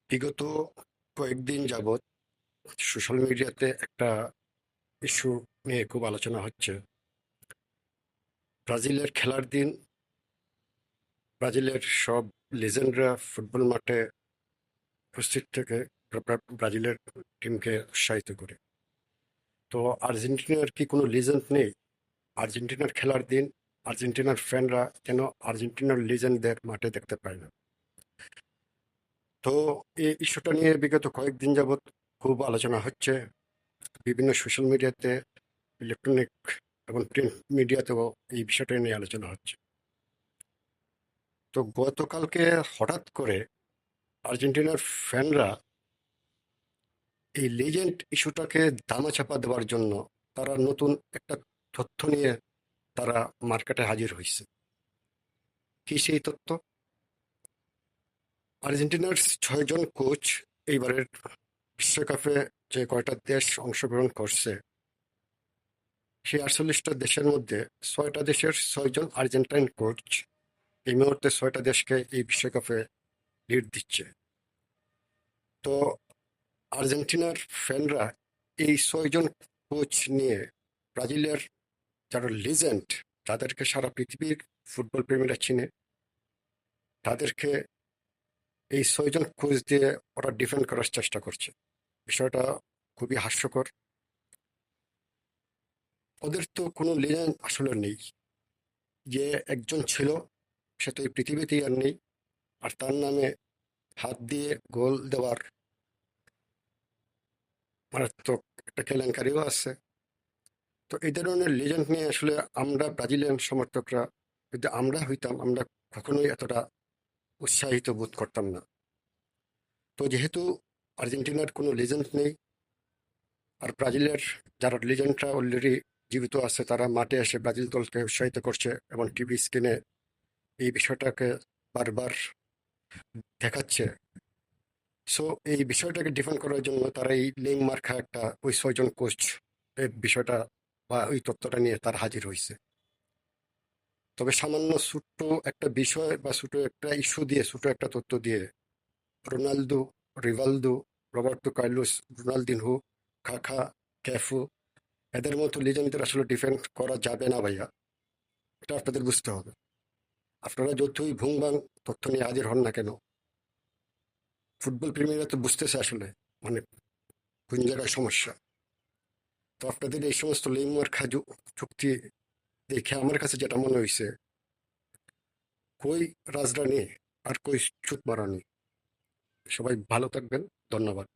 বিগত কয়েকদিন যাবৎ সোশ্যাল মিডিয়াতে একটা ইস্যু নিয়ে খুব আলোচনা হচ্ছে। ব্রাজিলের খেলার দিন ব্রাজিলের সব লেজেন্ডরা ফুটবল মাঠে উপস্থিত থেকে ব্রাজিলের টিমকে উৎসাহিত করে। তো আর্জেন্টিনার কি কোনো লিজেন্ড নেই? আর্জেন্টিনার খেলার দিন আর্জেন্টিনার ফ্যানরা কেন আর্জেন্টিনার লিজেন্ডদের মাঠে দেখতে পায় না? তো এই ইস্যুটা নিয়ে বিগত কয়েকদিন যাবৎ খুব আলোচনা হচ্ছে। বিভিন্ন সোশ্যাল মিডিয়াতে, ইলেকট্রনিক এবং প্রিন্ট মিডিয়াতেও এই বিষয়টা নিয়ে আলোচনা হচ্ছে। তো গতকালকে হঠাৎ করে আর্জেন্টিনার ফ্যানরা এই লেজেন্ড ইস্যুটাকে ধামাচাপা দেওয়ার জন্য তারা নতুন একটা তথ্য নিয়ে তারা মার্কেটে হাজির হয়েছে। কি সেই তথ্য? আর্জেন্টিনার 6 জন কোচ এইবারের বিশ্বকাপে যে কয়টা দেশ অংশগ্রহণ করছে, সেই 48টা দেশের মধ্যে 6টা দেশের 6 জন আর্জেন্টাইন কোচ এই মুহূর্তে 6টা দেশকে এই বিশ্বকাপে লিড দিচ্ছে। তো আর্জেন্টিনার ফ্যানরা এই 6 জন কোচ নিয়ে ব্রাজিলের যারা লিজেন্ড, তাদেরকে সারা পৃথিবীর ফুটবল প্রেমীরা চিনে, তাদেরকে এই 6 জন কোচ দিয়ে ওরা ডিফেন্ড করার চেষ্টা করছে। বিষয়টা খুবই হাস্যকর। ওদের তো কোনো লিজেন্ড আসলে নেই। যে একজন ছিল সে তো এই পৃথিবীতেই আর নেই। আর তার নামে হাত দিয়ে গোল দেওয়ার মারাত্মক একটা কেলেঙ্কারিও আছে। তো এই ধরনের লিজেন্ড নিয়ে আসলে আমরা ব্রাজিলিয়ান সমর্থকরা, যদি আমরা হইতাম, আমরা কখনোই এতটা উৎসাহিত বোধ করতাম না। তো যেহেতু আর্জেন্টিনার কোনো লিজেন্ড নেই, আর ব্রাজিলের যারা লিজেন্ডরা অলরেডি জীবিত আছে, তারা মাঠে এসে ব্রাজিল দলকে উৎসাহিত করছে এবং টিভি স্ক্রিনে এই বিষয়টাকে বারবার দেখাচ্ছে। সো এই বিষয়টাকে ডিফেন্ড করার জন্য তারা এই লিং মার্কা একটা ওই 6 জন কোচ এই বিষয়টা বা ওই তথ্যটা নিয়ে তার হাজির হয়েছে। তবে সামান্য ছোট্ট একটা বিষয় বা ছোট একটা ইস্যু দিয়ে, ছোট একটা তথ্য দিয়ে Ronaldo, Rivaldo, Roberto Carlos, Ronaldinho, কাকা, ক্যাফু, এদের মতো লিজেন্ডদের আসলে ডিফেন্ড করা যাবে না ভাইয়া। এটা আপনাদের বুঝতে হবে। আপনারা যতই ভুংবাং তথ্য নিয়ে হাজির হন না কেন, ফুটবল প্রেমীরা তো বুঝতেছে আসলে মানে কোন জায়গায় সমস্যা। তো আপনাদের এই সমস্ত লেইমার্কা চুক্তি দেখে আমার কাছে যেটা মনে হয়েছে, কই রাজরানী আর কই চুত মারানি। সবাই ভালো থাকবেন। ধন্যবাদ।